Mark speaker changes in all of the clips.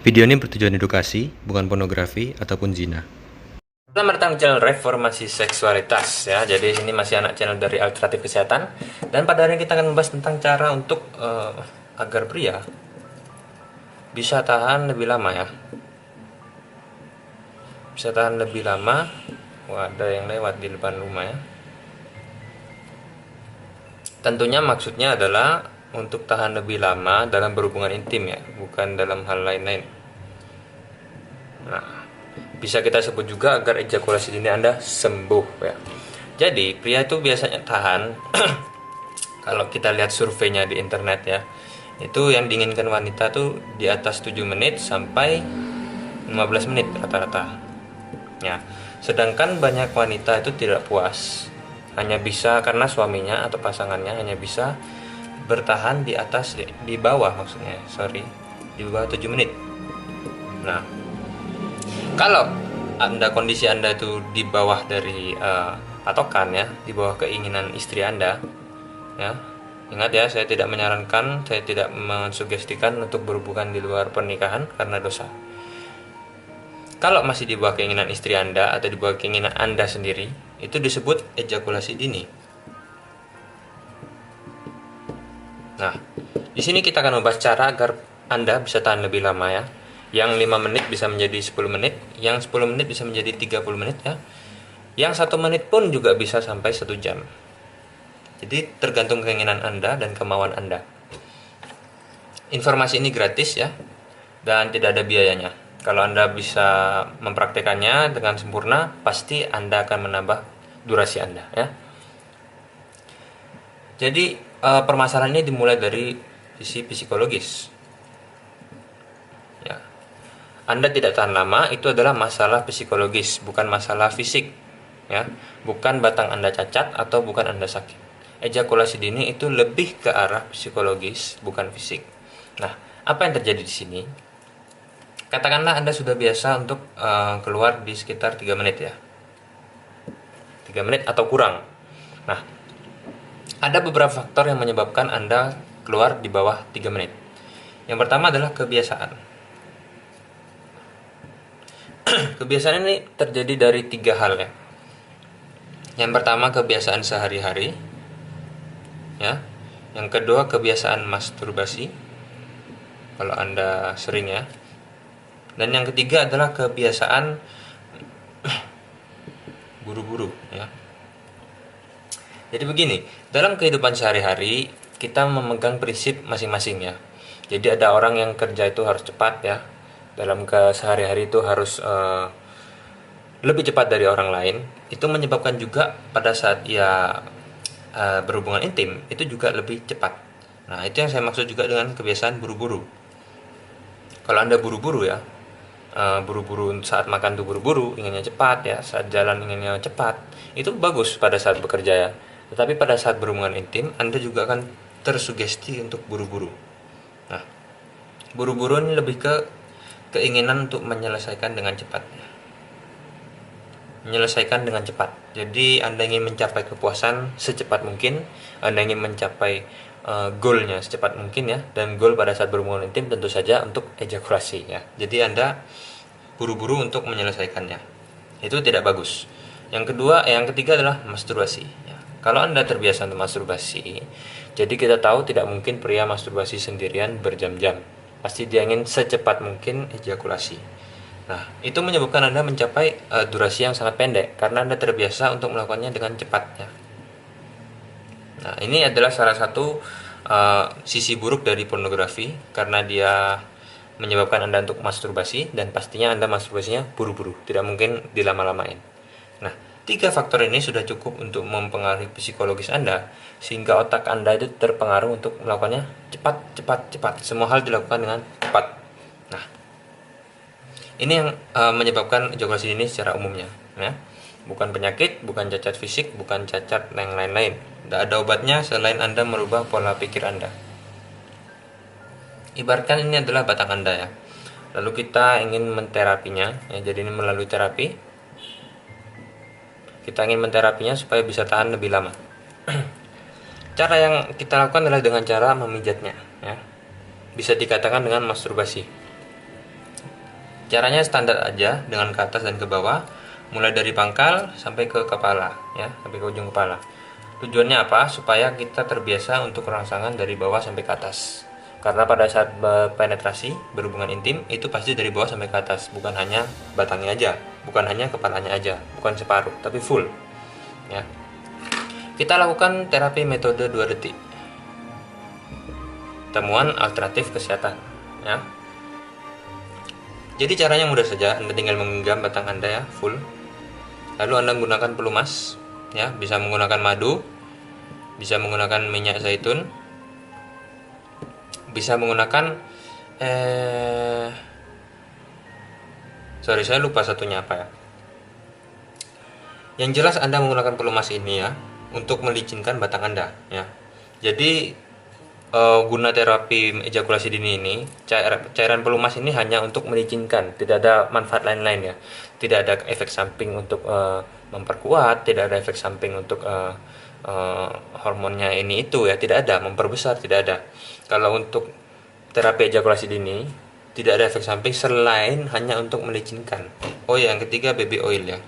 Speaker 1: Video ini bertujuan edukasi, bukan pornografi ataupun zina.
Speaker 2: Selamat datang di channel Reformasi Seksualitas ya. Jadi ini masih anak channel dari Alternatif Kesehatan, dan pada hari ini kita akan membahas tentang cara untuk agar pria bisa tahan lebih lama ya. Bisa tahan lebih lama. Wah, ada yang lewat di depan rumah ya. Tentunya maksudnya adalah untuk tahan lebih lama dalam berhubungan intim ya, bukan dalam hal lain-lain. Nah, bisa kita sebut juga agar ejakulasi dini Anda sembuh ya. Jadi pria itu biasanya tahan kalau kita lihat surveinya di internet ya, itu yang diinginkan wanita tuh di atas 7 menit sampai 15 menit rata-rata ya. Sedangkan banyak wanita itu tidak puas, hanya bisa karena suaminya atau pasangannya hanya bisa bertahan di atas, di bawah maksudnya, sorry, di bawah 7 menit. Nah, kalau kondisi Anda itu di bawah dari patokan ya, di bawah keinginan istri Anda ya. Ingat ya, saya tidak menyarankan, saya tidak mensugestikan untuk berhubungan di luar pernikahan karena dosa. Kalau masih di bawah keinginan istri Anda atau di bawah keinginan Anda sendiri, itu disebut ejakulasi dini. Nah, di sini kita akan membahas cara agar Anda bisa tahan lebih lama ya. Yang 5 menit bisa menjadi 10 menit, yang 10 menit bisa menjadi 30 menit ya. Yang 1 menit pun juga bisa sampai 1 jam. Jadi tergantung keinginan Anda dan kemauan Anda. Informasi ini gratis ya, dan tidak ada biayanya. Kalau Anda bisa mempraktekannya dengan sempurna, pasti Anda akan menambah durasi Anda ya. Jadi permasalahan ini dimulai dari sisi psikologis. Ya. Anda tidak tahan lama itu adalah masalah psikologis, bukan masalah fisik. Ya, bukan batang Anda cacat atau bukan Anda sakit. Ejakulasi dini itu lebih ke arah psikologis, bukan fisik. Nah, apa yang terjadi di sini? Katakanlah Anda sudah biasa untuk keluar di sekitar 3 menit ya. 3 menit atau kurang. Nah, ada beberapa faktor yang menyebabkan Anda keluar di bawah 3 menit. Yang pertama adalah kebiasaan. Kebiasaan ini terjadi dari 3 hal ya. Yang pertama kebiasaan sehari-hari ya. Yang kedua kebiasaan masturbasi kalau Anda sering ya. Dan yang ketiga adalah kebiasaan buru-buru ya. Jadi begini, dalam kehidupan sehari-hari kita memegang prinsip masing-masing ya. Jadi ada orang yang kerja itu harus cepat ya. Dalam sehari-hari itu harus lebih cepat dari orang lain. Itu menyebabkan juga pada saat ia berhubungan intim itu juga lebih cepat. Nah, itu yang saya maksud juga dengan kebiasaan buru-buru. Kalau Anda buru-buru ya, buru-buru saat makan tuh buru-buru, inginnya cepat ya, saat jalan inginnya cepat, itu bagus pada saat bekerja ya. Tetapi pada saat berhubungan intim, Anda juga akan tersugesti untuk buru-buru. Nah, buru-buru ini lebih ke keinginan untuk menyelesaikan dengan cepat. Menyelesaikan dengan cepat. Jadi Anda ingin mencapai kepuasan secepat mungkin, Anda ingin mencapai goalnya secepat mungkin ya, dan goal pada saat berhubungan intim tentu saja untuk ejakulasi ya. Jadi Anda buru-buru untuk menyelesaikannya. Itu tidak bagus. Yang ketiga adalah masturbasi ya. Kalau Anda terbiasa untuk masturbasi, jadi kita tahu tidak mungkin pria masturbasi sendirian berjam-jam. Pasti dia ingin secepat mungkin ejakulasi. Nah, itu menyebabkan Anda mencapai durasi yang sangat pendek karena Anda terbiasa untuk melakukannya dengan cepat ya. Nah, ini adalah salah satu sisi buruk dari pornografi karena dia menyebabkan Anda untuk masturbasi, dan pastinya Anda masturbasinya buru-buru, tidak mungkin dilama-lamain. Nah, 3 faktor ini sudah cukup untuk mempengaruhi psikologis Anda sehingga otak Anda itu terpengaruh untuk melakukannya cepat. Semua hal dilakukan dengan cepat. Nah, ini yang menyebabkan ejakulasi dini secara umumnya ya. Bukan penyakit, bukan cacat fisik, bukan cacat yang lain-lain. Tidak ada obatnya selain Anda merubah pola pikir Anda. Ibaratkan ini adalah batang Anda ya. Lalu kita ingin menterapinya ya, jadi ini melalui terapi. Kita ingin menterapinya supaya bisa tahan lebih lama. Cara yang kita lakukan adalah dengan cara memijatnya ya. Bisa dikatakan dengan masturbasi. Caranya standar aja, dengan ke atas dan ke bawah, mulai dari pangkal sampai ke kepala, ya, sampai ke ujung kepala. Tujuannya apa? Supaya kita terbiasa untuk rangsangan dari bawah sampai ke atas. Karena pada saat penetrasi, berhubungan intim, itu pasti dari bawah sampai ke atas, bukan hanya batangnya aja, bukan hanya kepalanya aja, bukan separuh, tapi full. Ya. Kita lakukan terapi metode 2 detik. Temuan alternatif kesehatan, ya. Jadi caranya mudah saja, Anda tinggal menggenggam batang Anda ya, full. Lalu Anda menggunakan pelumas, ya, bisa menggunakan madu, bisa menggunakan minyak zaitun, bisa menggunakan saya lupa satunya apa ya. Yang jelas Anda menggunakan pelumas ini ya untuk melicinkan batang Anda, ya. Jadi guna terapi ejakulasi dini ini, cairan pelumas ini hanya untuk melicinkan, tidak ada manfaat lain-lain ya. Tidak ada efek samping untuk memperkuat, tidak ada efek samping untuk hormonnya ini itu ya, tidak ada, memperbesar tidak ada. Kalau untuk terapi ejakulasi dini tidak ada efek samping selain hanya untuk melicinkan. Oh ya, yang ketiga baby oil ya.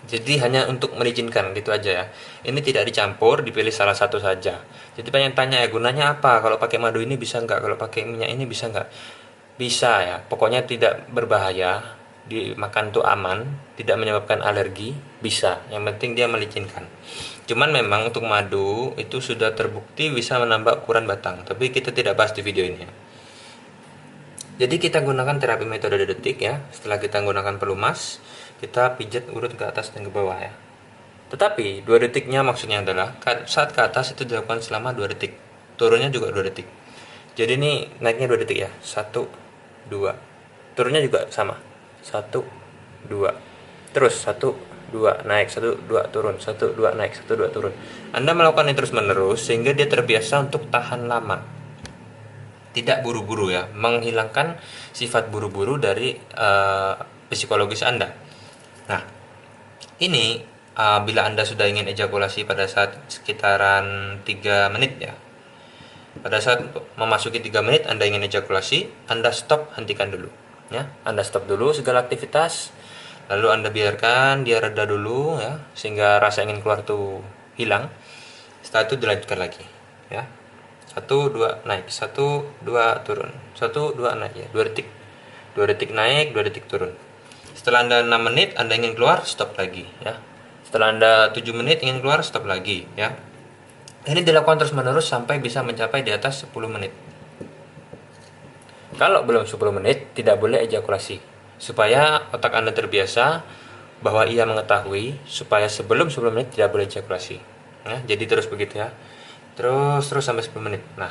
Speaker 2: Jadi hanya untuk melicinkan gitu aja ya. Ini tidak dicampur, dipilih salah satu saja. Jadi pengen tanya ya, gunanya apa? Kalau pakai madu ini bisa nggak? Kalau pakai minyak ini bisa nggak? Bisa ya. Pokoknya tidak berbahaya, dimakan tuh aman, tidak menyebabkan alergi, bisa. Yang penting dia melicinkan. Cuman memang untuk madu itu sudah terbukti bisa menambah ukuran batang. Tapi kita tidak bahas di video ini ya. Jadi kita gunakan terapi metode detik ya. Setelah kita gunakan pelumas, kita pijat urut ke atas dan ke bawah ya. Tetapi 2 detiknya maksudnya adalah saat ke atas itu dilakukan selama 2 detik. Turunnya juga 2 detik. Jadi ini naiknya 2 detik ya. 1, 2. Turunnya juga sama. 1, 2. Terus 1, 2 naik, 1, 2 turun, 1, 2 naik, 1, 2 turun. Anda melakukan ini terus menerus sehingga dia terbiasa untuk tahan lama. Tidak buru-buru ya, menghilangkan sifat buru-buru dari psikologis Anda. Nah, ini bila Anda sudah ingin ejakulasi pada saat sekitaran 3 menit ya. Pada saat memasuki 3 menit Anda ingin ejakulasi, Anda stop, hentikan dulu. Ya, Anda stop dulu segala aktivitas. Lalu Anda biarkan dia reda dulu ya, sehingga rasa ingin keluar itu hilang. Setelah itu dilanjutkan lagi ya. 1, 2 naik, 1, 2 turun, 1, 2 naik ya, 2 detik. 2 detik naik, 2 detik turun. Setelah Anda 6 menit, Anda ingin keluar, stop lagi ya. Setelah Anda 7 menit ingin keluar, stop lagi ya. Ini dilakukan terus-menerus sampai bisa mencapai di atas 10 menit. Kalau belum 10 menit, tidak boleh ejakulasi. Supaya otak Anda terbiasa bahwa ia mengetahui supaya sebelum 10 menit tidak boleh ejakulasi. Ya, jadi terus begitu ya. Terus sampai 10 menit. Nah,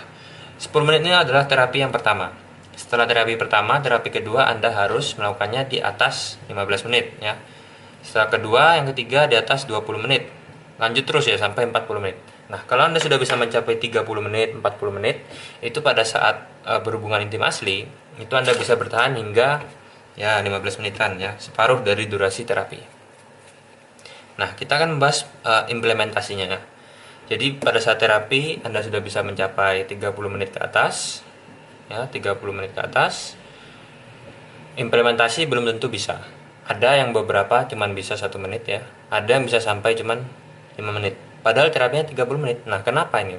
Speaker 2: 10 menit ini adalah terapi yang pertama. Setelah terapi pertama, terapi kedua Anda harus melakukannya di atas 15 menit ya. Setelah kedua, yang ketiga di atas 20 menit. Lanjut terus ya sampai 40 menit. Nah, kalau Anda sudah bisa mencapai 30 menit, 40 menit, itu pada saat berhubungan intim asli, itu Anda bisa bertahan hingga ya 15 menitan ya, separuh dari durasi terapi. Nah, kita akan membahas implementasinya ya. Jadi pada saat terapi Anda sudah bisa mencapai 30 menit ke atas ya, 30 menit ke atas. Implementasi belum tentu bisa. Ada yang beberapa cuman bisa 1 menit ya. Ada yang bisa sampai cuman 5 menit. Padahal terapinya 30 menit. Nah, kenapa ini?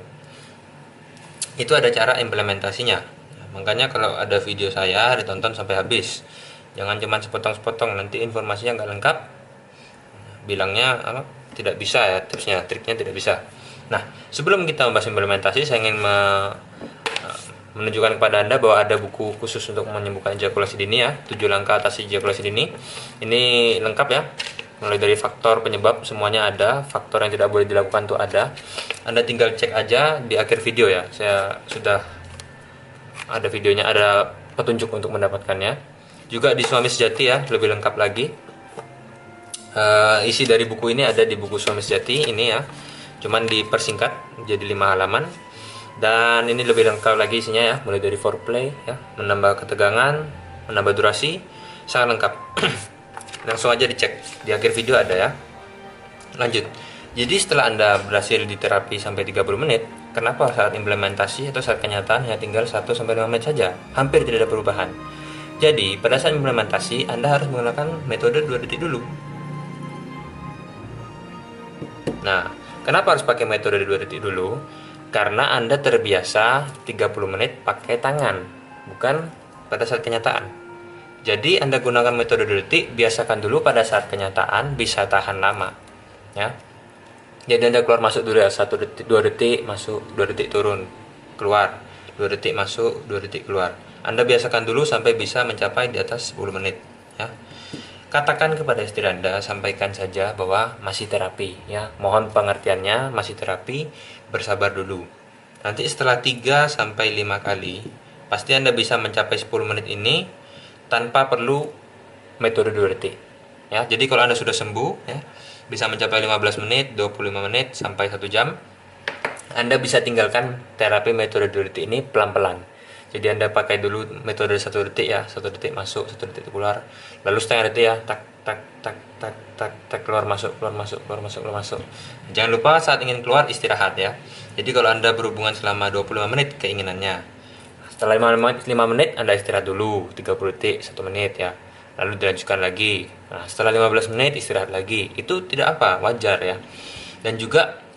Speaker 2: Itu ada cara implementasinya. Makanya kalau ada video saya ditonton sampai habis. Jangan cuman sepotong-sepotong, nanti informasinya nggak lengkap. Bilangnya tidak bisa ya, tipsnya, triknya tidak bisa. Nah, sebelum kita membahas implementasi, saya ingin menunjukkan kepada Anda bahwa ada buku khusus untuk menyembuhkan ejakulasi dini ya, 7 langkah atasi ejakulasi dini. Ini lengkap ya, mulai dari faktor penyebab semuanya ada, faktor yang tidak boleh dilakukan itu ada. Anda tinggal cek aja di akhir video ya, saya sudah ada videonya, ada petunjuk untuk mendapatkannya. Juga di Suami Sejati ya, lebih lengkap lagi. Isi dari buku ini ada di buku Suami Sejati ini ya. Cuman dipersingkat jadi 5 halaman. Dan ini lebih lengkap lagi isinya ya, mulai dari foreplay ya, menambah ketegangan, menambah durasi, sangat lengkap. Langsung aja dicek di akhir video ada ya. Lanjut. Jadi setelah Anda berhasil di terapi sampai 30 menit, kenapa saat implementasi atau saat kenyataan hanya tinggal 1-5 menit saja? Hampir tidak ada perubahan. Jadi, pada saat implementasi, Anda harus menggunakan metode 2 detik dulu. Nah, kenapa harus pakai metode 2 detik dulu? Karena Anda terbiasa 30 menit pakai tangan, bukan pada saat kenyataan. Jadi, Anda gunakan metode 2 detik, biasakan dulu pada saat kenyataan bisa tahan lama. Ya. Jadi Anda keluar masuk dulu ya, 1 detik, 2 detik masuk, 2 detik turun, keluar, 2 detik masuk, 2 detik keluar. Anda biasakan dulu sampai bisa mencapai di atas 10 menit ya. Katakan kepada istri Anda, sampaikan saja bahwa masih terapi ya. Mohon pengertiannya, masih terapi, bersabar dulu. Nanti setelah 3 sampai 5 kali, pasti Anda bisa mencapai 10 menit ini tanpa perlu metode 2 detik. Ya, jadi kalau Anda sudah sembuh ya, bisa mencapai 15 menit, 25 menit sampai 1 jam, Anda bisa tinggalkan terapi metode 2 detik ini pelan-pelan. Jadi Anda pakai dulu metode 1 detik ya, 1 detik masuk, 1 detik keluar. Lalu setengah detik ya, tak tak tak tak tak tak, keluar masuk, keluar masuk, keluar masuk, keluar masuk. Jangan lupa saat ingin keluar istirahat ya. Jadi kalau Anda berhubungan selama 25 menit keinginannya. Setelah 5 menit Anda istirahat dulu, 30 detik, 1 menit ya. Lalu dilanjutkan lagi. Nah, setelah 15 menit istirahat lagi. Itu tidak apa, wajar ya. Dan juga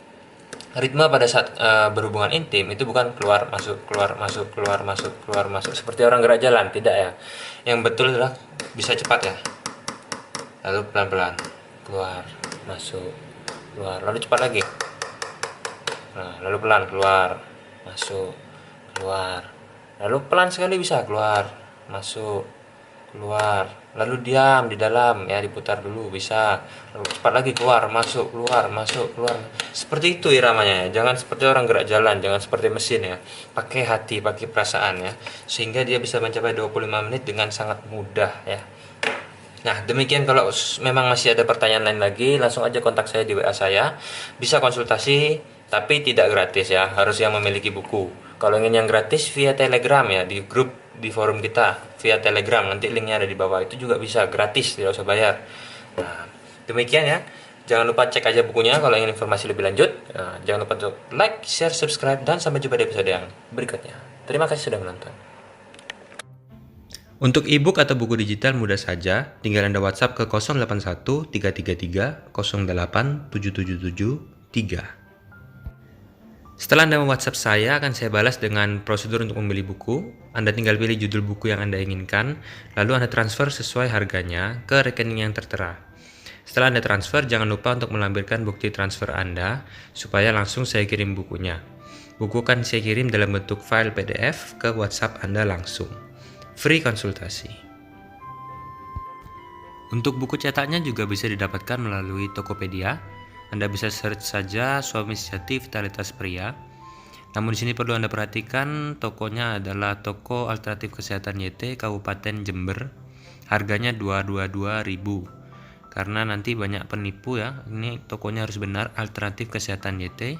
Speaker 2: ritme pada saat berhubungan intim itu bukan keluar masuk keluar masuk keluar masuk keluar masuk seperti orang gerak jalan, tidak ya. Yang betul adalah bisa cepat ya. Lalu pelan-pelan keluar masuk keluar, lalu cepat lagi. Nah, lalu pelan keluar masuk keluar, lalu pelan sekali bisa keluar masuk keluar, lalu diam di dalam ya, diputar dulu bisa, lalu cepat lagi keluar masuk keluar, seperti itu iramanya ya. Jangan seperti orang gerak jalan, jangan seperti mesin ya, pakai hati, pakai perasaan ya, sehingga dia bisa mencapai 25 menit dengan sangat mudah ya. Nah, demikian. Kalau memang masih ada pertanyaan lain lagi, langsung aja kontak saya di WA saya, bisa konsultasi tapi tidak gratis ya, harus yang memiliki buku. Kalau ingin yang gratis via Telegram ya, di grup di forum kita via Telegram, nanti linknya ada di bawah, itu juga bisa gratis, tidak usah bayar. Nah, demikian ya. Jangan lupa cek aja bukunya kalau ingin informasi lebih lanjut. Nah, jangan lupa untuk like, share, subscribe, dan sampai jumpa di episode yang berikutnya. Terima kasih sudah menonton.
Speaker 1: Untuk e-book atau buku digital mudah saja, tinggal Anda WhatsApp ke 081 333 08 7773. Setelah Anda WhatsApp saya, akan saya balas dengan prosedur untuk membeli buku. Anda tinggal pilih judul buku yang Anda inginkan, lalu Anda transfer sesuai harganya ke rekening yang tertera. Setelah Anda transfer, jangan lupa untuk melampirkan bukti transfer Anda, supaya langsung saya kirim bukunya. Buku akan saya kirim dalam bentuk file PDF ke WhatsApp Anda langsung. Free konsultasi. Untuk buku cetaknya juga bisa didapatkan melalui Tokopedia. Anda bisa search saja Suami Sejati Vitalitas Pria. Namun di sini perlu Anda perhatikan, tokonya adalah Toko Alternatif Kesehatan YT Kabupaten Jember. Harganya 222.000. Karena nanti banyak penipu ya. Ini tokonya harus benar, Alternatif Kesehatan YT.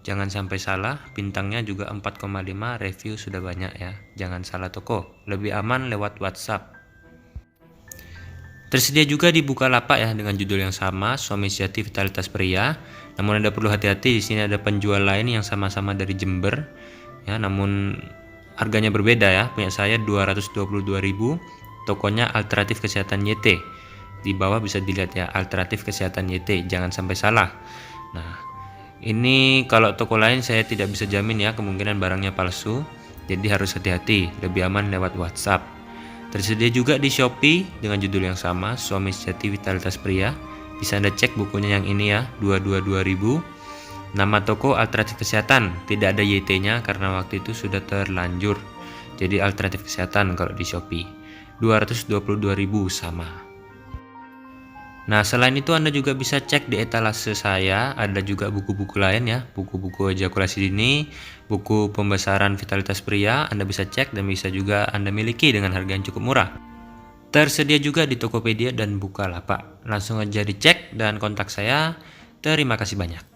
Speaker 1: Jangan sampai salah, bintangnya juga 4,5, review sudah banyak ya. Jangan salah toko, lebih aman lewat WhatsApp. Tersedia juga di Bukalapak ya, dengan judul yang sama, Suami Sejati Vitalitas Pria. Namun Anda perlu hati-hati, di sini ada penjual lain yang sama-sama dari Jember ya, namun harganya berbeda ya. Punya saya 222.000, tokonya Alternatif Kesehatan YT. Di bawah bisa dilihat ya, Alternatif Kesehatan YT, jangan sampai salah. Nah, ini kalau toko lain saya tidak bisa jamin ya, kemungkinan barangnya palsu. Jadi harus hati-hati, lebih aman lewat WhatsApp. Tersedia juga di Shopee dengan judul yang sama, Suami Sejati Vitalitas Pria. Bisa Anda cek bukunya yang ini ya, 222.000. Nama toko Alternatif Kesehatan, tidak ada YT-nya karena waktu itu sudah terlanjur. Jadi Alternatif Kesehatan kalau di Shopee. 222.000 sama. Nah, selain itu Anda juga bisa cek di etalase saya, ada juga buku-buku lain ya, buku-buku ejakulasi dini, buku pembesaran vitalitas pria, Anda bisa cek dan bisa juga Anda miliki dengan harga yang cukup murah. Tersedia juga di Tokopedia dan Bukalapak. Langsung aja dicek dan kontak saya. Terima kasih banyak.